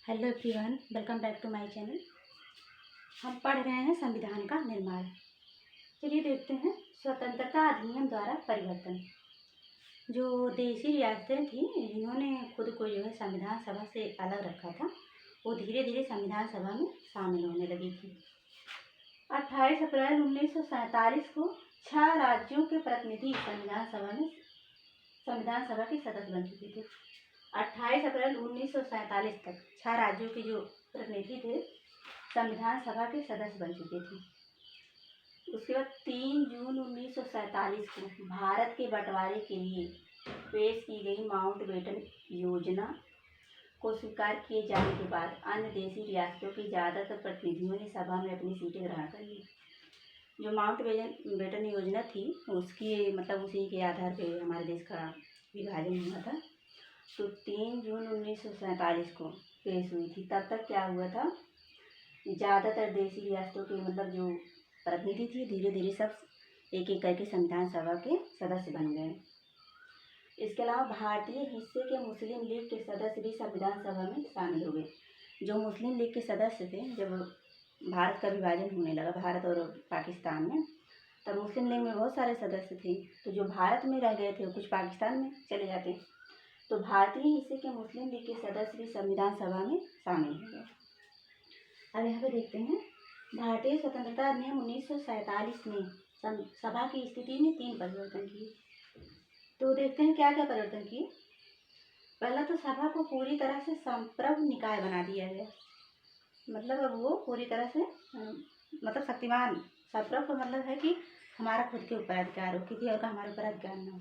Hello everyone, welcome back to my channel. हम पढ़ रहे हैं संविधान का निर्माण। चलिए देखते हैं स्वतंत्रता अधिनियम द्वारा परिवर्तन। जो देशी रियासतें थी इन्होंने खुद को जो है संविधान सभा से अलग रखा था, वो धीरे धीरे संविधान सभा में शामिल होने लगी थी। 28 अप्रैल 1947 को 6 राज्यों के प्रतिनिधि संविधान सभा के सदस्य बन चुके थे। 28 अप्रैल 1947 तक 6 राज्यों के जो प्रतिनिधि थे संविधान सभा के सदस्य बन चुके थे। उसके बाद 3 जून 1947 को भारत के बंटवारे के लिए पेश की गई माउंटबेटन योजना को स्वीकार किए जाने के बाद अन्य देशी रियासतों के ज़्यादातर प्रतिनिधियों ने सभा में अपनी सीटें ग्रहण कर ली। जो माउंटबेटन योजना थी उसकी उसी के आधार पर हमारे देश का विभाजन हुआ था। तो 3 जून 1947 को पेश हुई थी। तब तक क्या हुआ था, ज़्यादातर देशी रियासतों के जो प्रतिनिधि थे धीरे धीरे सब एक एक करके संविधान सभा के सदस्य बन गए। इसके अलावा भारतीय हिस्से के मुस्लिम लीग के सदस्य भी संविधान सभा में शामिल हो गए। जो मुस्लिम लीग के सदस्य थे, जब भारत का विभाजन होने लगा भारत और पाकिस्तान में, तब मुस्लिम लीग में बहुत सारे सदस्य थे। तो जो भारत में रह गए थे वो कुछ पाकिस्तान में चले जाते, तो भारतीय हिस्से के मुस्लिम लीग के सदस्य भी संविधान सभा में शामिल हो गए। अब यहाँ पे देखते हैं भारतीय स्वतंत्रता अधिनियम 1947 ने सभा की स्थिति में 3 परिवर्तन किए। तो देखते हैं क्या क्या परिवर्तन किए। पहला तो सभा को पूरी तरह से संप्रभु निकाय बना दिया गया। अब वो पूरी तरह से शक्तिमान। संप्रभु का मतलब है कि हमारा खुद के ऊपर अधिकार हो, किसी और का हमारे ऊपर अधिकार न हो।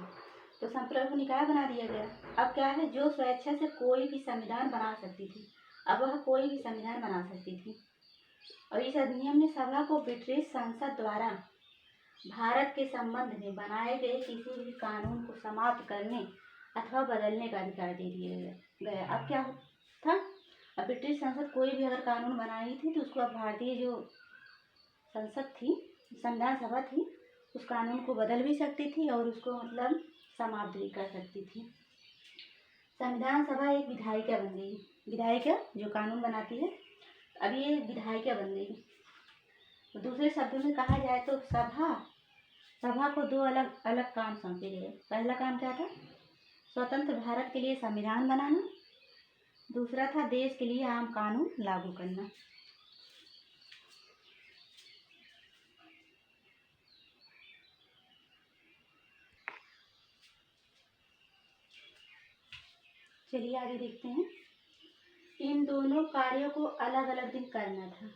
तो संप्रभु निकाय बना दिया गया। अब क्या है, जो स्वेच्छा से कोई भी संविधान बना सकती थी, अब वह कोई भी संविधान बना सकती थी। और इस अधिनियम ने सभा को ब्रिटिश संसद द्वारा भारत के संबंध में बनाए गए किसी भी कानून को समाप्त करने अथवा बदलने का अधिकार दे दिया गया। अब क्या था, अब ब्रिटिश संसद कोई भी अगर कानून बनाई थी तो उसको अब भारतीय जो संसद थी, संविधान सभा थी, उस कानून को बदल भी सकती थी और उसको समाप्त भी कर सकती थी। संविधान सभा एक विधायिका बन गई। विधायिका जो कानून बनाती है, अब ये विधायिका बन गई। दूसरे शब्दों में कहा जाए तो सभा को 2 अलग अलग काम सौंपे गए। पहला काम क्या था, स्वतंत्र भारत के लिए संविधान बनाना। दूसरा था देश के लिए आम कानून लागू करना। चलिए आगे देखते हैं। इन दोनों कार्यों को अलग अलग दिन करना था।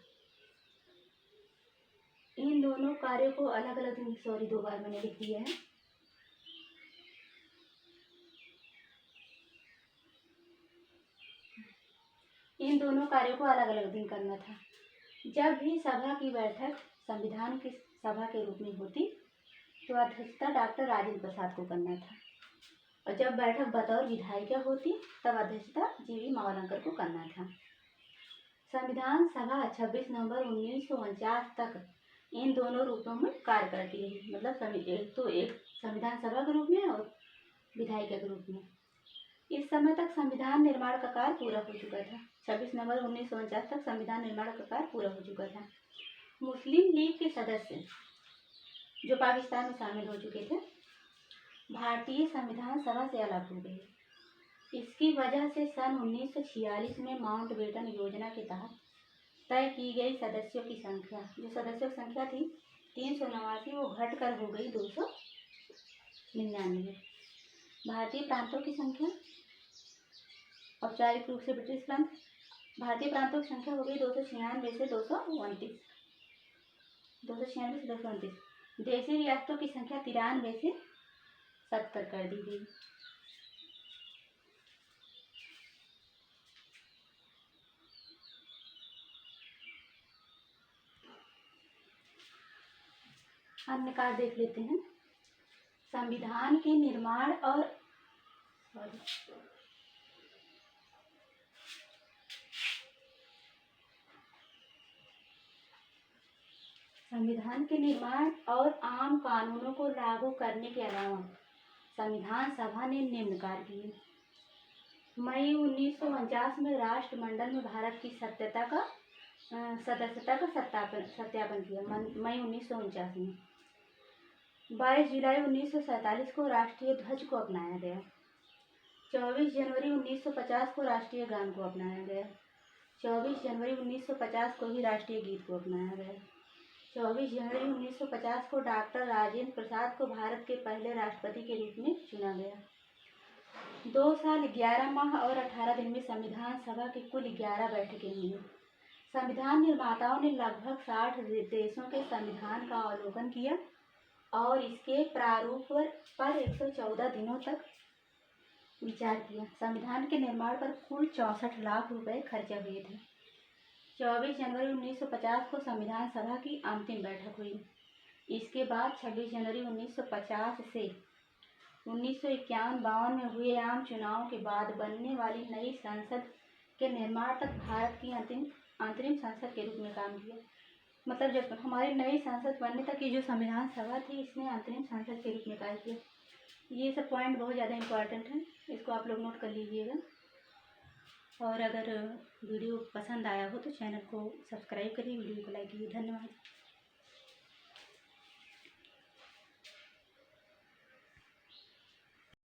इन दोनों कार्यों को अलग अलग दिन, 2 बार मैंने लिख दिया है। इन दोनों कार्यों को अलग अलग दिन करना था। जब भी सभा की बैठक संविधान की सभा के रूप में होती तो अध्यक्षता डॉक्टर राजेंद्र प्रसाद को करना था, और जब बैठक बतौर विधायिका होती तब अध्यक्षता जीवी मावलंकर को करना था। संविधान सभा 26 नवंबर 1949 तक इन दोनों रूपों में कार्य करती रही। एक संविधान सभा के रूप में और विधायिका के रूप में। इस समय तक संविधान निर्माण का कार्य पूरा हो चुका था। 26 नवंबर 1949 तक संविधान निर्माण का कार्य पूरा हो चुका था। मुस्लिम लीग के सदस्य जो पाकिस्तान में शामिल हो चुके थे, भारतीय संविधान सभा से अलग हो गए। इसकी वजह से सन 1946 में माउंटबेटन योजना के तहत तय की गई सदस्यों की संख्या, जो सदस्यों की संख्या थी 389, वो घटकर हो गई 299। भारतीय प्रांतों की संख्या, औपचारिक रूप से ब्रिटिश प्रांत, भारतीय प्रांतों की संख्या हो गई 296 से 229। 296 से 229। देशी रियासतों की संख्या 93 से 70 कर दी गई। अन्य कार्य देख लेते हैं। संविधान के निर्माण और संविधान के निर्माण और आम कानूनों को लागू करने के अलावा संविधान सभा ने निम्न कार्य किए। मई 1949 में राष्ट्रमंडल में भारत की सदस्यता का सत्यापन किया। मई 1949 में। 22 जुलाई 1947 को राष्ट्रीय ध्वज को अपनाया गया। 24 जनवरी 1950 को राष्ट्रीय गान को अपनाया गया। 24 जनवरी 1950 को ही राष्ट्रीय गीत को अपनाया गया। 24 जनवरी 1950 को डॉक्टर राजेंद्र प्रसाद को भारत के पहले राष्ट्रपति के रूप में चुना गया। 2 साल 11 माह और 18 दिन में संविधान सभा की कुल 11 बैठकें हुई। संविधान निर्माताओं ने लगभग 60 देशों के संविधान का अवलोकन किया और इसके प्रारूप पर 114 दिनों तक विचार किया। संविधान के निर्माण पर कुल 64 लाख रुपए खर्चे हुए थे। 24 जनवरी 1950 को संविधान सभा की अंतिम बैठक हुई। इसके बाद 26 जनवरी 1950 से 1951-52 में हुए आम चुनाव के बाद बनने वाली नई संसद के निर्माण तक भारत की अंतरिम संसद के रूप में काम किया। मतलब जब हमारी नई संसद बनने तक की जो संविधान सभा थी, इसने अंतरिम संसद के रूप में कार्य किया। ये सब पॉइंट बहुत ज़्यादा इम्पोर्टेंट हैं, इसको आप लोग नोट कर लीजिएगा। और अगर वीडियो पसंद आया हो तो चैनल को सब्सक्राइब करिए, वीडियो को लाइक कीजिए। धन्यवाद।